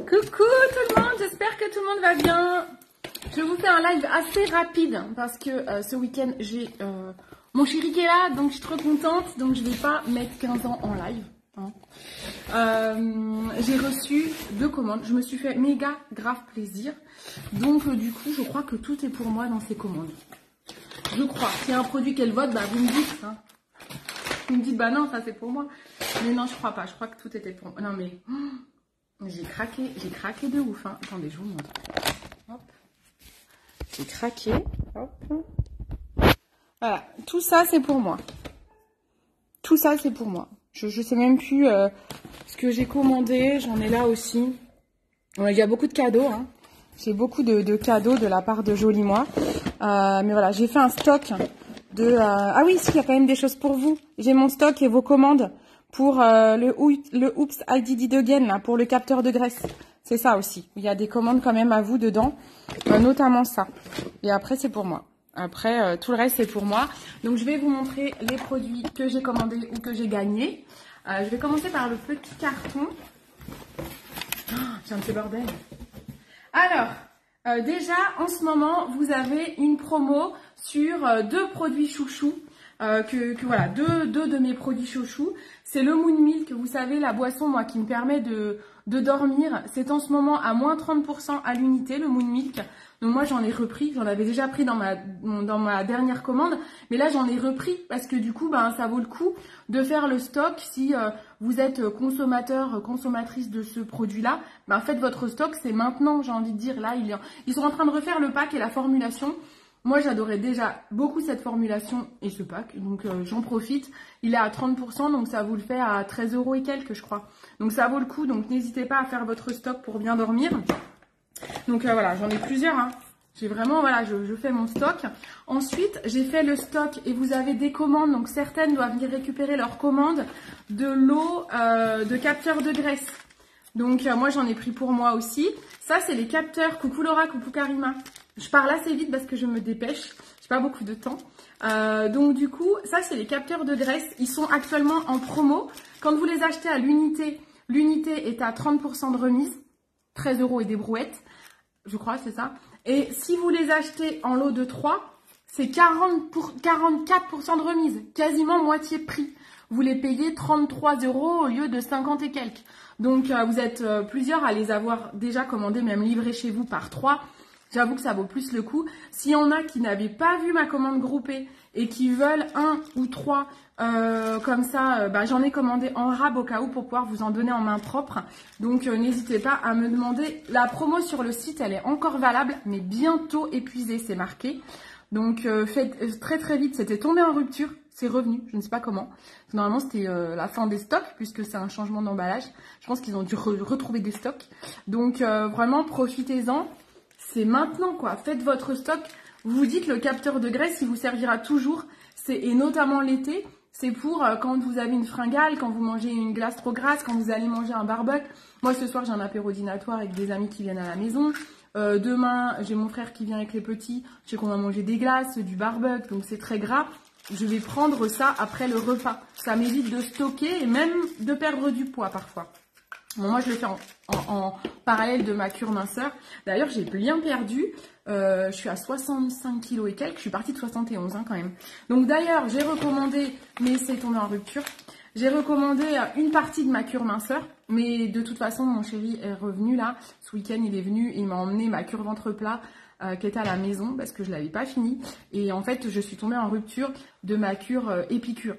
Coucou tout le monde, j'espère que tout le monde va bien. Je vous fais un live assez rapide parce que ce week-end j'ai mon chéri qui est là, donc je suis trop contente. Donc je vais pas mettre 15 ans en live. J'ai reçu 2 commandes, je me suis fait méga grave plaisir. Donc du coup je crois que tout est pour moi dans ces commandes. Je crois, s'il y a un produit qu'elle vote, bah vous me dites. Hein. Vous me dites bah non ça c'est pour moi. Mais non je crois pas, je crois que tout était pour moi. Non mais... j'ai craqué de ouf. Hein. Attendez, je vous montre. Hop. J'ai craqué. Hop. Voilà, tout ça c'est pour moi. Tout ça c'est pour moi. Je sais même plus ce que j'ai commandé. J'en ai là aussi. Il y a beaucoup de cadeaux. Hein. J'ai beaucoup de cadeaux de la part de Joli Moi. Mais voilà, j'ai fait un stock de... Ah oui, il y a quand même des choses pour vous. J'ai mon stock et vos commandes. Pour le Oops I Did It Again, là, pour le capteur de graisse. C'est ça aussi. Il y a des commandes quand même à vous dedans, notamment ça. Et après, c'est pour moi. Après, tout le reste, c'est pour moi. Donc, je vais vous montrer les produits que j'ai commandés ou que j'ai gagnés. Je vais commencer par le petit carton. Oh, j'ai un petit bordel. Alors, déjà, en ce moment, vous avez une promo sur 2 produits chouchous. Voilà, deux de mes produits chouchous. C'est le Moon Milk, vous savez, la boisson, moi, qui me permet de dormir. C'est en ce moment à moins 30% à l'unité, le Moon Milk. Donc moi, j'en ai repris. J'en avais déjà pris dans ma dernière commande. Mais là, j'en ai repris parce que du coup, ben, ça vaut le coup de faire le stock. Si vous êtes consommateur, consommatrice de ce produit-là, ben, faites votre stock. C'est maintenant, j'ai envie de dire. Là, ils sont en train de refaire le pack et la formulation. Moi, j'adorais déjà beaucoup cette formulation et ce pack, donc j'en profite. Il est à 30%, donc ça vous le fait à 13 € et quelques, je crois. Donc ça vaut le coup, donc n'hésitez pas à faire votre stock pour bien dormir. Donc voilà, j'en ai plusieurs. Hein. J'ai vraiment, voilà, je fais mon stock. Ensuite, j'ai fait le stock et vous avez des commandes, donc certaines doivent venir récupérer leurs commandes de l'eau de capteur de graisse. Donc moi, j'en ai pris pour moi aussi. Ça, c'est les capteurs. Coucou Laura, coucou Karima. Je parle assez vite parce que je me dépêche. J'ai pas beaucoup de temps. Donc du coup, ça c'est les capteurs de graisse. Ils sont actuellement en promo. Quand vous les achetez à l'unité, l'unité est à 30% de remise. 13 € et des brouettes. Je crois, c'est ça. Et si vous les achetez en lot de 3, c'est 44% de remise. Quasiment moitié prix. Vous les payez 33 € au lieu de 50 et quelques. Donc vous êtes plusieurs à les avoir déjà commandés, même livrés chez vous par 3. J'avoue que ça vaut plus le coup. S'il y en a qui n'avaient pas vu ma commande groupée et qui veulent 1 ou 3 comme ça, bah, j'en ai commandé en rab au cas où pour pouvoir vous en donner en main propre. Donc n'hésitez pas à me demander. La promo sur le site, elle est encore valable, mais bientôt épuisée, c'est marqué. Donc faites très très vite, c'était tombé en rupture, c'est revenu, je ne sais pas comment. Normalement c'était la fin des stocks puisque c'est un changement d'emballage. Je pense qu'ils ont dû retrouver des stocks. Donc vraiment profitez-en. C'est maintenant quoi, faites votre stock, vous dites le capteur de graisse, il vous servira toujours, et notamment l'été, c'est pour quand vous avez une fringale, quand vous mangez une glace trop grasse, quand vous allez manger un barbecue. Moi ce soir j'ai un apéro dînatoire avec des amis qui viennent à la maison, demain j'ai mon frère qui vient avec les petits, je sais qu'on va manger des glaces, du barbecue, donc c'est très gras. Je vais prendre ça après le repas, ça m'évite de stocker et même de perdre du poids parfois. Bon, moi, je le fais en parallèle de ma cure minceur. D'ailleurs, j'ai bien perdu. Je suis à 65 kg et quelques. Je suis partie de 71 hein, quand même. Donc d'ailleurs, j'ai recommandé, mais c'est tombé en rupture. J'ai recommandé une partie de ma cure minceur. Mais de toute façon, mon chéri est revenu là. Ce week-end, il est venu et il m'a emmené ma cure ventre plat qui était à la maison parce que je ne l'avais pas fini. Et en fait, je suis tombée en rupture de ma cure épicure.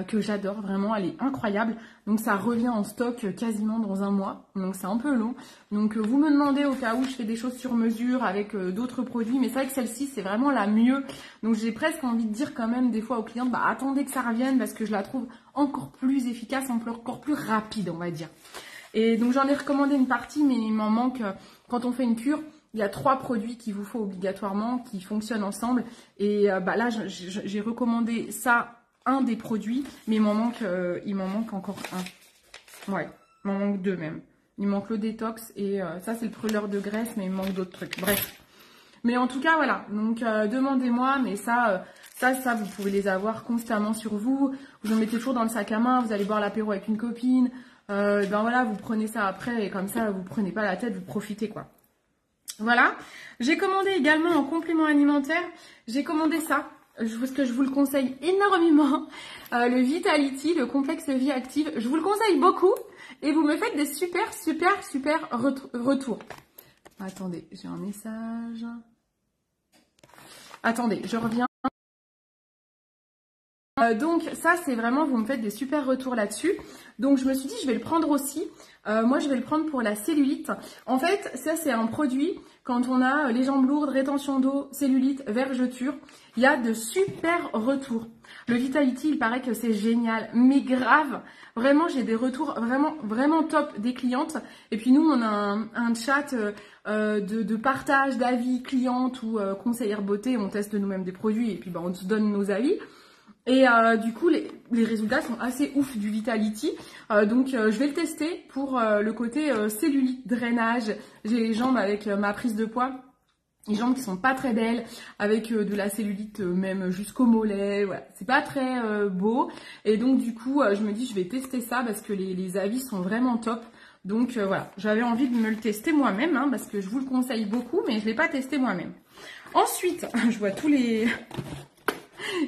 Que j'adore, vraiment, elle est incroyable. Donc ça revient en stock quasiment dans un mois, donc c'est un peu long. Donc vous me demandez au cas où je fais des choses sur mesure avec d'autres produits, mais c'est vrai que celle-ci c'est vraiment la mieux. Donc j'ai presque envie de dire quand même des fois aux clientes, bah attendez que ça revienne parce que je la trouve encore plus efficace, encore plus rapide on va dire. Et donc j'en ai recommandé une partie, mais il m'en manque, quand on fait une cure, il y a 3 produits qu'il vous faut obligatoirement, qui fonctionnent ensemble. Et bah là j'ai recommandé ça, un des produits, mais il m'en manque encore un. Ouais, il m'en manque 2 même. Il manque le détox et ça c'est le brûleur de graisse, mais il me manque d'autres trucs. Bref. Mais en tout cas voilà, donc demandez-moi, mais ça vous pouvez les avoir constamment sur vous. Vous en mettez toujours dans le sac à main, vous allez boire l'apéro avec une copine, Ben voilà, vous prenez ça après et comme ça, vous prenez pas la tête, vous profitez quoi. Voilà. J'ai commandé également en complément alimentaire, j'ai commandé ça. Parce que je vous le conseille énormément. Le Vitality, le complexe vie active. Je vous le conseille beaucoup. Et vous me faites des super retours. Attendez, j'ai un message. Attendez, je reviens. Donc ça, c'est vraiment, vous me faites des super retours là-dessus. Donc je me suis dit, je vais le prendre aussi. Moi, je vais le prendre pour la cellulite. En fait, ça, c'est un produit, quand on a les jambes lourdes, rétention d'eau, cellulite, vergeture, il y a de super retours. Le Vitality, il paraît que c'est génial, mais grave. Vraiment, j'ai des retours vraiment top des clientes. Et puis nous, on a un chat de partage d'avis clientes ou conseillères beauté. On teste nous-mêmes des produits et puis on se donne nos avis. Et du coup, les résultats sont assez ouf du Vitality. Donc, je vais le tester pour le côté cellulite, drainage. J'ai les jambes avec ma prise de poids. Les jambes qui sont pas très belles, avec de la cellulite même jusqu'au mollet. Voilà, c'est pas très beau. Et donc, du coup, je me dis, je vais tester ça parce que les avis sont vraiment top. Donc, voilà, j'avais envie de me le tester moi-même hein, parce que je vous le conseille beaucoup, mais je l'ai pas testé moi-même. Ensuite, je vois tous les...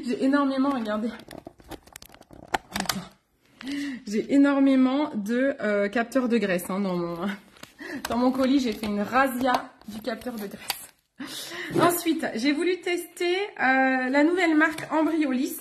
J'ai énormément, regardez. J'ai énormément de capteurs de graisse hein, dans mon colis. J'ai fait une razzia du capteur de graisse. Ensuite, j'ai voulu tester la nouvelle marque Embryolis,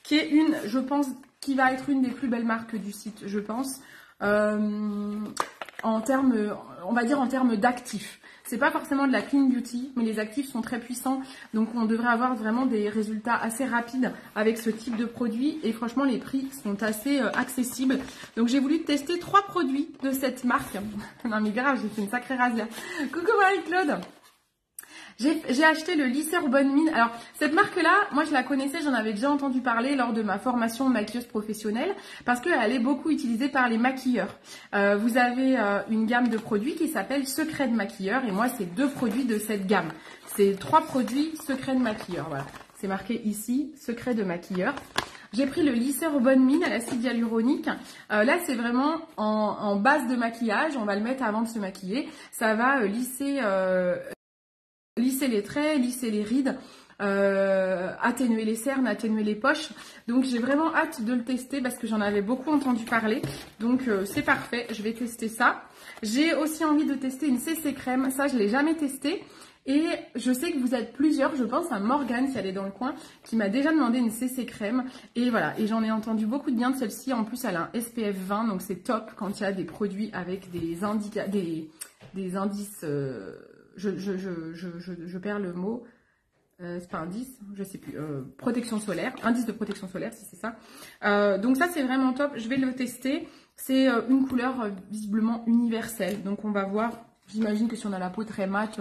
qui est je pense, qui va être une des plus belles marques du site, je pense, en termes, on va dire en termes d'actifs. C'est pas forcément de la clean beauty, mais les actifs sont très puissants. Donc, on devrait avoir vraiment des résultats assez rapides avec ce type de produit. Et franchement, les prix sont assez accessibles. Donc, j'ai voulu tester 3 produits de cette marque. Non, mais grave, j'ai fait une sacrée razzia. Coucou Marie-Claude! J'ai acheté le lisseur Bonne Mine. Alors, cette marque-là, moi, je la connaissais, j'en avais déjà entendu parler lors de ma formation maquilleuse professionnelle parce qu'elle est beaucoup utilisée par les maquilleurs. Vous avez une gamme de produits qui s'appelle Secret de maquilleur et moi, c'est 2 produits de cette gamme. C'est 3 produits Secret de maquilleur, voilà. C'est marqué ici, Secret de maquilleur. J'ai pris le lisseur Bonne Mine à l'acide hyaluronique. Là, c'est vraiment en base de maquillage. On va le mettre avant de se maquiller. Ça va lisser les traits, lisser les rides, atténuer les cernes, atténuer les poches. Donc j'ai vraiment hâte de le tester parce que j'en avais beaucoup entendu parler. Donc c'est parfait, je vais tester ça. J'ai aussi envie de tester une CC crème. Ça, je ne l'ai jamais testé. Et je sais que vous êtes plusieurs, je pense à Morgane si elle est dans le coin, qui m'a déjà demandé une CC crème. Et voilà, et j'en ai entendu beaucoup de bien de celle-ci. En plus, elle a un SPF 20, donc c'est top quand il y a des produits avec des indices... Je perds le mot, c'est pas indice, je sais plus, protection solaire, indice de protection solaire si c'est ça. Donc ça c'est vraiment top, je vais le tester. C'est une couleur visiblement universelle, donc on va voir. J'imagine que si on a la peau très mate,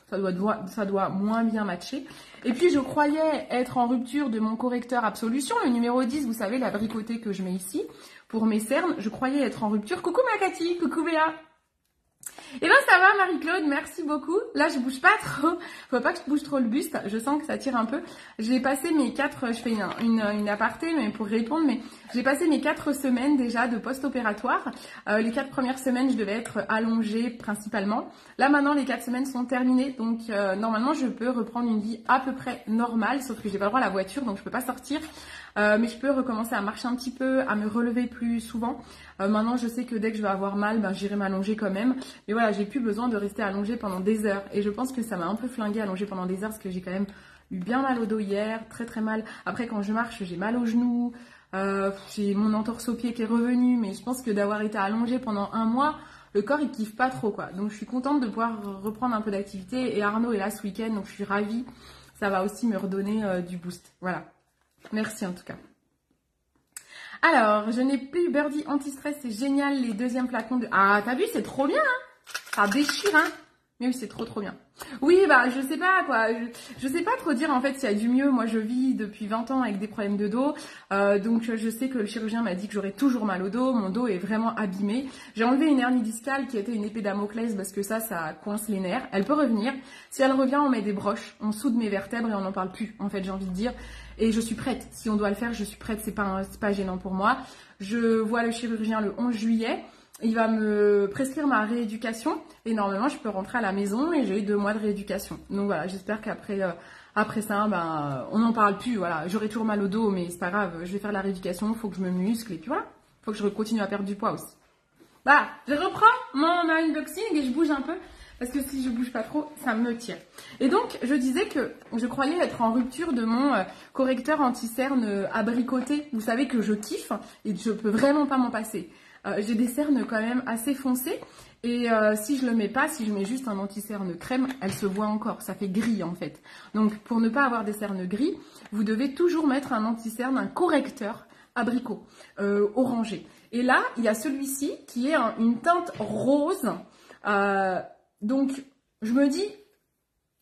ça doit moins bien matcher. Et puis je croyais être en rupture de mon correcteur Absolution, le numéro 10, vous savez, la bricotée que je mets ici pour mes cernes. Je croyais être en rupture. Coucou ma Cathy, coucou Béa. Et ben ça va Marie-Claude, merci beaucoup. Là je bouge pas trop, faut pas que je bouge trop le buste, je sens que ça tire un peu. J'ai passé mes 4, je fais une aparté mais pour répondre, mais j'ai passé mes 4 semaines déjà de post-opératoire. Les 4 premières semaines je devais être allongée principalement. Là maintenant les 4 semaines sont terminées, donc normalement je peux reprendre une vie à peu près normale, sauf que j'ai pas le droit à la voiture donc je peux pas sortir. Mais je peux recommencer à marcher un petit peu, à me relever plus souvent. Maintenant, je sais que dès que je vais avoir mal, j'irai m'allonger quand même. Mais voilà, j'ai plus besoin de rester allongée pendant des heures. Et je pense que ça m'a un peu flinguée allongée pendant des heures parce que j'ai quand même eu bien mal au dos hier, très mal. Après, quand je marche, j'ai mal aux genoux. J'ai mon entorse au pied qui est revenu. Mais je pense que d'avoir été allongée pendant un mois, le corps, il kiffe pas trop, quoi. Donc, je suis contente de pouvoir reprendre un peu d'activité. Et Arnaud est là ce week-end, donc je suis ravie. Ça va aussi me redonner du boost. Voilà. Merci en tout cas. Alors, je n'ai plus Birdie anti-stress, c'est génial, les deuxièmes flacons de... Ah, t'as vu, c'est trop bien, hein. Ça déchire, hein. Mais oui, c'est trop bien. Oui, je sais pas quoi, je sais pas trop dire en fait s'il y a du mieux. Moi, je vis depuis 20 ans avec des problèmes de dos, donc je sais que le chirurgien m'a dit que j'aurais toujours mal au dos. Mon dos est vraiment abîmé. J'ai enlevé une hernie discale qui était une épée Damoclès parce que ça coince les nerfs. Elle peut revenir. Si elle revient, on met des broches, on soude mes vertèbres et on n'en parle plus. En fait, j'ai envie de dire. Et je suis prête. Si on doit le faire, je suis prête. C'est pas gênant pour moi. Je vois le chirurgien le 11 juillet. il va me prescrire ma rééducation et normalement je peux rentrer à la maison et j'ai 2 mois de rééducation. Donc voilà, j'espère qu'après après ça, ben, on n'en parle plus. Voilà, j'aurai toujours mal au dos, mais c'est pas grave, je vais faire la rééducation, il faut que je me muscle et puis voilà, il faut que je continue à perdre du poids aussi. Bah, je reprends mon unboxing et je bouge un peu parce que si je bouge pas trop, ça me tire. Et donc, je disais que je croyais être en rupture de mon correcteur anti-cerne abricoté. Vous savez que je kiffe et je peux vraiment pas m'en passer. J'ai des cernes quand même assez foncées et si je le mets pas, si je mets juste un anti-cerne crème, elle se voit encore, ça fait gris en fait. Donc, pour ne pas avoir des cernes gris, vous devez toujours mettre un anti-cerne, un correcteur abricot orangé. Et là, il y a celui-ci qui est une teinte rose. Donc, je me dis,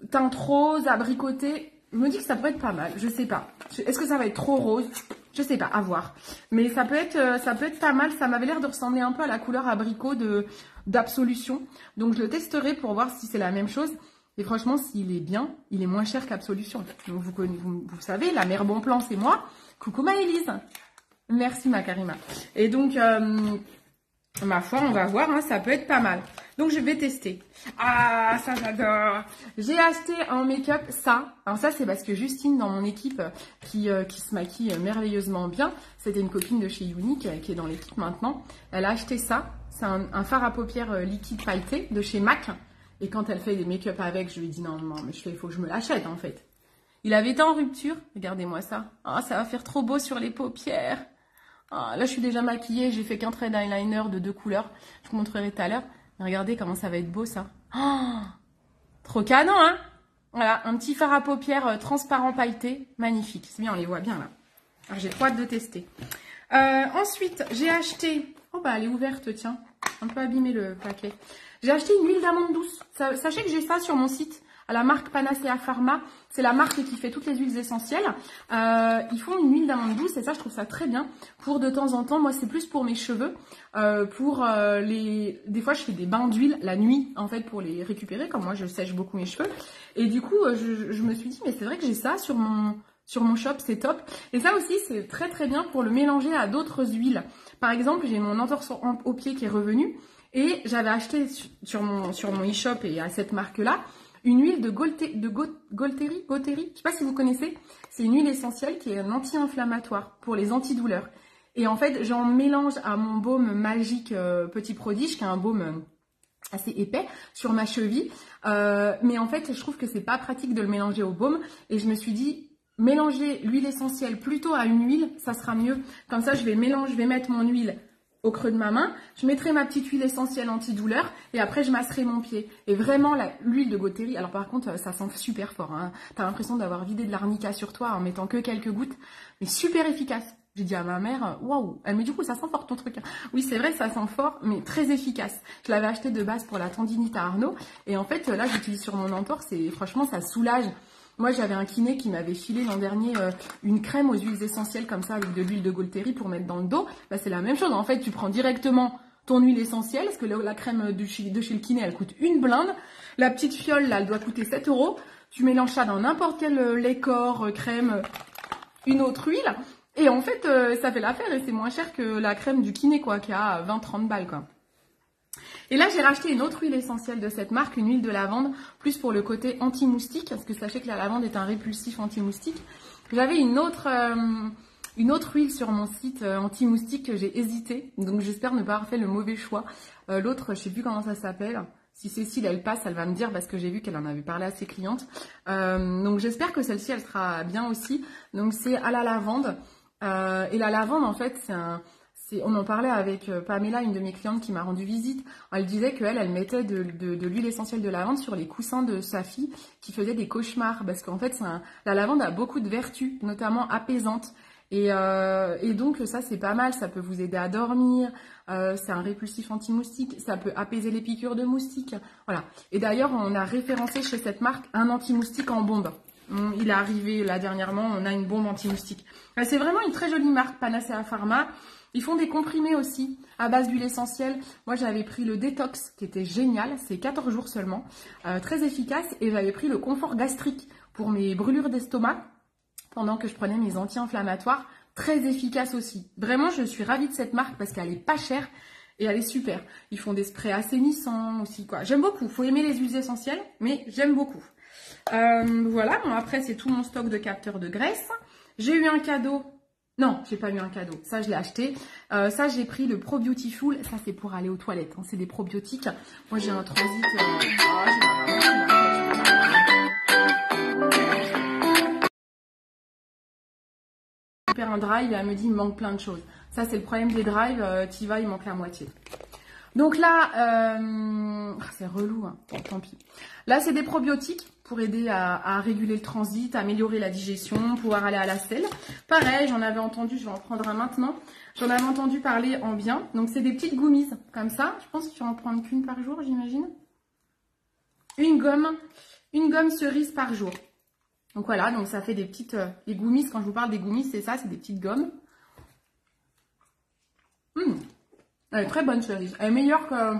teinte rose, abricotée, je me dis que ça peut être pas mal. Je sais pas. Est-ce que ça va être trop rose? Je sais pas, à voir. Mais ça peut être pas mal. Ça m'avait l'air de ressembler un peu à la couleur abricot d'Absolution. Donc, je le testerai pour voir si c'est la même chose. Et franchement, s'il est bien, il est moins cher qu'Absolution. Donc, vous savez, la mère bon plan, c'est moi. Coucou Maëlys. Merci ma Karima. Et donc, ma foi, on va voir, hein, ça peut être pas mal. Donc, je vais tester. Ah, ça j'adore. J'ai acheté en make-up ça. Alors ça, c'est parce que Justine, dans mon équipe, qui se maquille merveilleusement bien, c'était une copine de chez Unique qui est dans l'équipe maintenant. Elle a acheté ça. C'est un fard à paupières liquide pailleté de chez MAC. Et quand elle fait des make-up avec, je lui ai dit non, mais il faut que je me l'achète en fait. Il avait été en rupture. Regardez-moi ça. Ah, ça va faire trop beau sur les paupières. Ah, là, je suis déjà maquillée. J'ai fait qu'un trait d'eyeliner de 2 couleurs. Je vous montrerai tout à l'heure. Regardez comment ça va être beau, ça. Oh, trop canon, hein? Voilà, un petit fard à paupières transparent pailleté. Magnifique. C'est bien, on les voit bien, là. Alors, j'ai trop hâte de tester. Ensuite, j'ai acheté... Oh, bah, elle est ouverte, tiens. Un peu abîmé, le paquet. J'ai acheté une huile d'amande douce. Sachez que j'ai ça sur mon site. À la marque Panacea Pharma, c'est la marque qui fait toutes les huiles essentielles. Ils font une huile d'amande douce et ça, je trouve ça très bien. Pour de temps en temps, moi, c'est plus pour mes cheveux. Des fois, je fais des bains d'huile la nuit, en fait, pour les récupérer. Comme moi, je sèche beaucoup mes cheveux. Et du coup, je me suis dit, mais c'est vrai que j'ai ça sur mon shop, c'est top. Et ça aussi, c'est très très bien pour le mélanger à d'autres huiles. Par exemple, j'ai mon entorse au pied qui est revenu. Et j'avais acheté sur mon e-shop et à cette marque-là, une huile de Gaultéry, je sais pas si vous connaissez, c'est une huile essentielle qui est un anti-inflammatoire pour les antidouleurs. Et en fait, j'en mélange à mon baume magique Petit Prodige, qui est un baume assez épais sur ma cheville. Mais en fait, je trouve que c'est pas pratique de le mélanger au baume. Et je me suis dit, mélanger l'huile essentielle plutôt à une huile, ça sera mieux. Comme ça, je vais mettre mon huile au creux de ma main, je mettrai ma petite huile essentielle antidouleur et après je masserai mon pied. Et vraiment l'huile de Gaultéry, alors par contre ça sent super fort, hein. T'as l'impression d'avoir vidé de l'arnica sur toi en mettant que quelques gouttes, mais super efficace. J'ai dit à ma mère, waouh, elle me dit du coup ça sent fort ton truc. Oui c'est vrai ça sent fort, mais très efficace. Je l'avais acheté de base pour la tendinite à Arnaud et en fait là j'utilise sur mon entorse et franchement ça soulage. Moi, j'avais un kiné qui m'avait filé l'an dernier une crème aux huiles essentielles comme ça avec de l'huile de Gaultéry pour mettre dans le dos. Bah, c'est la même chose. En fait, tu prends directement ton huile essentielle parce que la crème de chez le kiné, elle coûte une blinde. La petite fiole, là, elle doit coûter 7 €. Tu mélanges ça dans n'importe quel lait corps, crème, une autre huile. Et en fait, ça fait l'affaire et c'est moins cher que la crème du kiné, quoi, qui a 20-30 balles, quoi. Et là, j'ai racheté une autre huile essentielle de cette marque, une huile de lavande, plus pour le côté anti-moustique, parce que sachez que la lavande est un répulsif anti-moustique. J'avais une autre huile sur mon site anti-moustique que j'ai hésité, donc j'espère ne pas avoir fait le mauvais choix. L'autre, je sais plus comment ça s'appelle. Si Cécile, elle passe, elle va me dire parce que j'ai vu qu'elle en avait parlé à ses clientes. Donc j'espère que celle-ci, elle sera bien aussi. Donc c'est à la lavande. Et la lavande, en fait, on en parlait avec Pamela, une de mes clientes qui m'a rendu visite. Elle disait qu'elle mettait de l'huile essentielle de lavande sur les coussins de sa fille qui faisait des cauchemars. Parce qu'en fait, la lavande a beaucoup de vertus, notamment apaisantes. Et donc ça, c'est pas mal. Ça peut vous aider à dormir. C'est un répulsif anti-moustique. Ça peut apaiser les piqûres de moustiques. Voilà. Et d'ailleurs, on a référencé chez cette marque un anti-moustique en bombe. Il est arrivé là dernièrement, on a une bombe anti-moustique. C'est vraiment une très jolie marque, Panacea Pharma. Ils font des comprimés aussi à base d'huile essentielle. Moi, j'avais pris le détox qui était génial. C'est 14 jours seulement. Très efficace. Et j'avais pris le confort gastrique pour mes brûlures d'estomac pendant que je prenais mes anti-inflammatoires. Très efficace aussi. Vraiment, je suis ravie de cette marque parce qu'elle est pas chère. Et elle est super. Ils font des sprays assainissants aussi, quoi. J'aime beaucoup. Faut aimer les huiles essentielles, mais j'aime beaucoup. Voilà. Bon, après, c'est tout mon stock de capteurs de graisse. J'ai eu un cadeau. Non, j'ai pas eu un cadeau. Ça, je l'ai acheté. Ça, j'ai pris le Pro Beautiful. Ça, c'est pour aller aux toilettes. Hein. C'est des probiotiques. Moi, j'ai un transit. Faire un drive et elle me dit il me manque plein de choses. Ça, c'est le problème des drives. T'y vas, il manque la moitié. Donc là, c'est relou, hein. Bon, tant pis. Là, c'est des probiotiques pour aider à réguler le transit, à améliorer la digestion, pouvoir aller à la selle. Pareil, j'en avais entendu, je vais en prendre un maintenant. J'en avais entendu parler en bien. Donc, c'est des petites gummies comme ça. Je pense qu'il faut en prendre qu'une par jour, j'imagine. Une gomme cerise par jour. Donc voilà, donc ça fait des petites... les gummies, quand je vous parle des gummies, c'est ça, c'est des petites gommes. Elle est très bonne cerise. Elle est meilleure que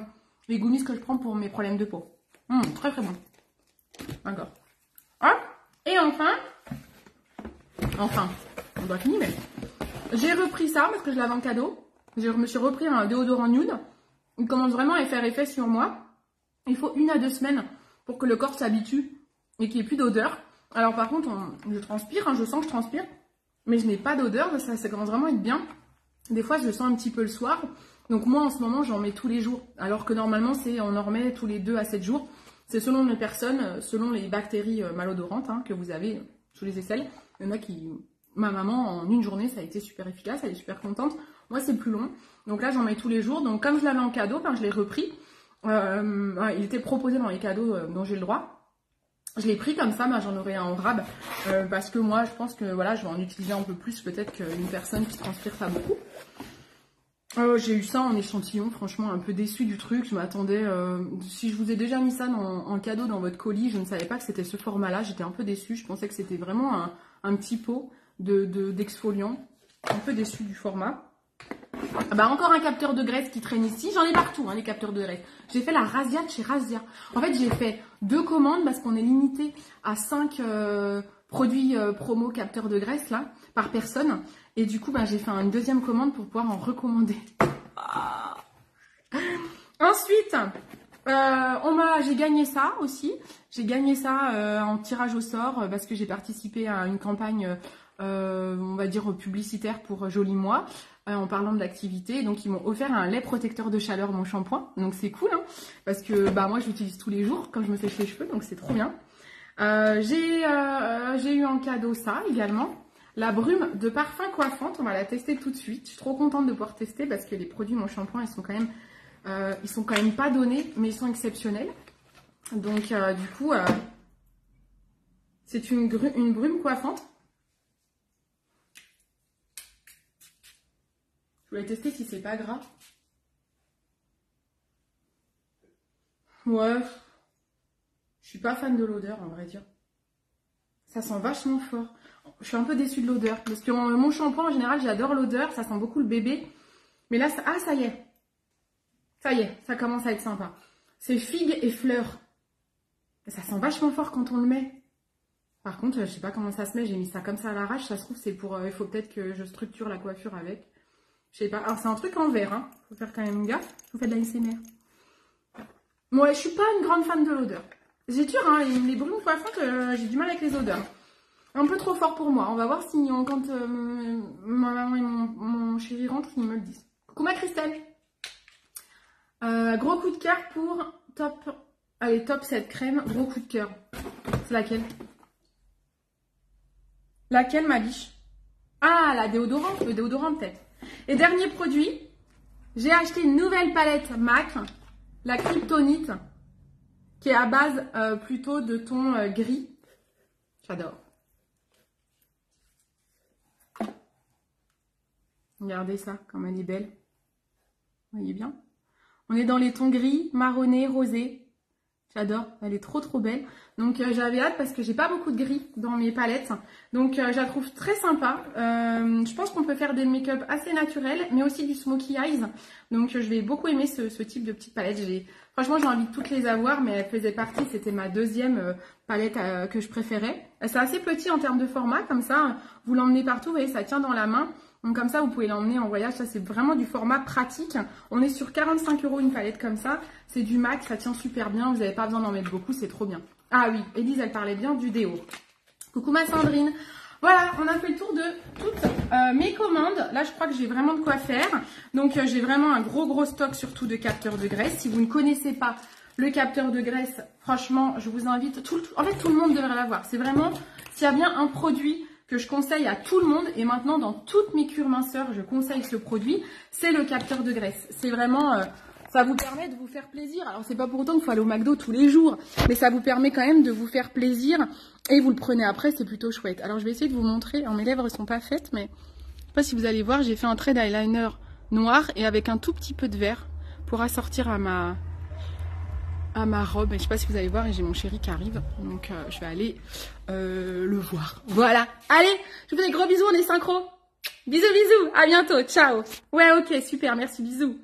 les gummies que je prends pour mes problèmes de peau. Très très bon. D'accord. Hop. Et enfin, on doit finir, mais j'ai repris ça parce que je l'avais en cadeau. Je me suis repris un déodorant nude. Il commence vraiment à faire effet sur moi. Il faut 1 à 2 semaines pour que le corps s'habitue et qu'il n'y ait plus d'odeur. Alors par contre, je transpire, hein, je sens que je transpire, mais je n'ai pas d'odeur. Ça commence vraiment à être bien. Des fois, je le sens un petit peu le soir. Donc moi, en ce moment, j'en mets tous les jours. Alors que normalement, on en remet tous les 2 à 7 jours. C'est selon les personnes, selon les bactéries malodorantes que vous avez sous les aisselles. Il y en a qui... Ma maman, en 1 journée, ça a été super efficace. Elle est super contente. Moi, c'est plus long. Donc là, j'en mets tous les jours. Donc comme je l'avais en cadeau, je l'ai repris. Il était proposé dans les cadeaux dont j'ai le droit. Je l'ai pris comme ça, j'en aurai un en rab. Parce que moi, je pense que voilà, je vais en utiliser un peu plus peut-être qu'une personne qui transpire pas beaucoup. J'ai eu ça en échantillon, franchement un peu déçue du truc. Je m'attendais, si je vous ai déjà mis ça en cadeau dans votre colis, je ne savais pas que c'était ce format-là. J'étais un peu déçue. Je pensais que c'était vraiment un petit pot d'exfoliant. Un peu déçue du format. Encore un capteur de graisse qui traîne ici. J'en ai partout, les capteurs de graisse. J'ai fait la Razzia de chez Razzia. En fait, j'ai fait 2 commandes parce qu'on est limité à 5 produits promo capteurs de graisse là par personne. Et du coup, j'ai fait une 2e commande pour pouvoir en recommander. Ensuite, j'ai gagné ça aussi. J'ai gagné ça en tirage au sort parce que j'ai participé à une campagne, on va dire, publicitaire pour Joli Moi. En parlant de l'activité, donc ils m'ont offert un lait protecteur de chaleur, mon shampoing, donc c'est cool, parce que moi je l'utilise tous les jours quand je me sèche les cheveux, donc c'est trop bien. J'ai eu en cadeau ça également, la brume de parfum coiffante. On va la tester tout de suite. Je suis trop contente de pouvoir tester parce que les produits mon shampoing ils sont quand même pas donnés, mais ils sont exceptionnels. Donc du coup c'est une brume coiffante. Je vais tester si c'est pas gras. Ouais. Je suis pas fan de l'odeur, en vrai dire. Ça sent vachement fort. Je suis un peu déçue de l'odeur. Parce que mon shampoing, en général, j'adore l'odeur. Ça sent beaucoup le bébé. Mais là, ça y est. Ça y est, ça commence à être sympa. C'est figue et fleurs. Ça sent vachement fort quand on le met. Par contre, je sais pas comment ça se met. J'ai mis ça comme ça à l'arrache. Ça se trouve, c'est pour... il faut peut-être que je structure la coiffure avec. Je sais pas. Alors, c'est un truc en verre. Faut faire quand même gaffe. Vous faites de la ASMR. Moi, je suis pas une grande fan de l'odeur. C'est dur, les brumes coiffantes, j'ai du mal avec les odeurs. Un peu trop fort pour moi. On va voir si quand ma maman et mon chéri rentrent, ils me le disent. Coucou ma Christelle. Gros coup de cœur pour top 7 crème. Gros coup de cœur. C'est laquelle? Laquelle, ma biche? Ah, la déodorante. Le déodorant peut-être. Et dernier produit, j'ai acheté une nouvelle palette MAC, la Kryptonite, qui est à base plutôt de ton gris. J'adore. Regardez ça, comme elle est belle. Vous voyez bien? On est dans les tons gris, marronné, rosé. J'adore, elle est trop trop belle. Donc j'avais hâte parce que j'ai pas beaucoup de gris dans mes palettes. Donc je la trouve très sympa. Je pense qu'on peut faire des make-up assez naturels, mais aussi du smokey eyes. Donc je vais beaucoup aimer ce type de petite palette. Franchement, j'ai envie de toutes les avoir, mais elle faisait partie, c'était ma 2e palette que je préférais. C'est assez petit en termes de format, comme ça, vous l'emmenez partout, vous voyez, ça tient dans la main. Donc comme ça, vous pouvez l'emmener en voyage. Ça, c'est vraiment du format pratique. On est sur 45 € une palette comme ça. C'est du MAC, ça tient super bien. Vous n'avez pas besoin d'en mettre beaucoup, c'est trop bien. Ah oui, Élise, elle parlait bien du déo. Coucou ma Sandrine. Voilà, on a fait le tour de toutes mes commandes. Là, je crois que j'ai vraiment de quoi faire. Donc, j'ai vraiment un gros stock, surtout de capteurs de graisse. Si vous ne connaissez pas le capteur de graisse, franchement, je vous invite. En fait, tout le monde devrait l'avoir. C'est vraiment, s'il y a bien un produit que je conseille à tout le monde, et maintenant, dans toutes mes cures minceurs, je conseille ce produit, c'est le capteur de graisse. C'est vraiment... ça vous permet de vous faire plaisir. Alors, c'est pas pour autant qu'il faut aller au McDo tous les jours, mais ça vous permet quand même de vous faire plaisir et vous le prenez après, c'est plutôt chouette. Alors, je vais essayer de vous montrer. Alors, mes lèvres ne sont pas faites, mais je sais pas si vous allez voir, j'ai fait un trait d'eyeliner noir et avec un tout petit peu de vert pour assortir à ma robe. Et je sais pas si vous allez voir, et j'ai mon chéri qui arrive, donc je vais aller le voir. Voilà. Allez, je vous fais des gros bisous, on est synchro. Bisous, bisous. À bientôt. Ciao. Ouais, ok, super. Merci, bisous.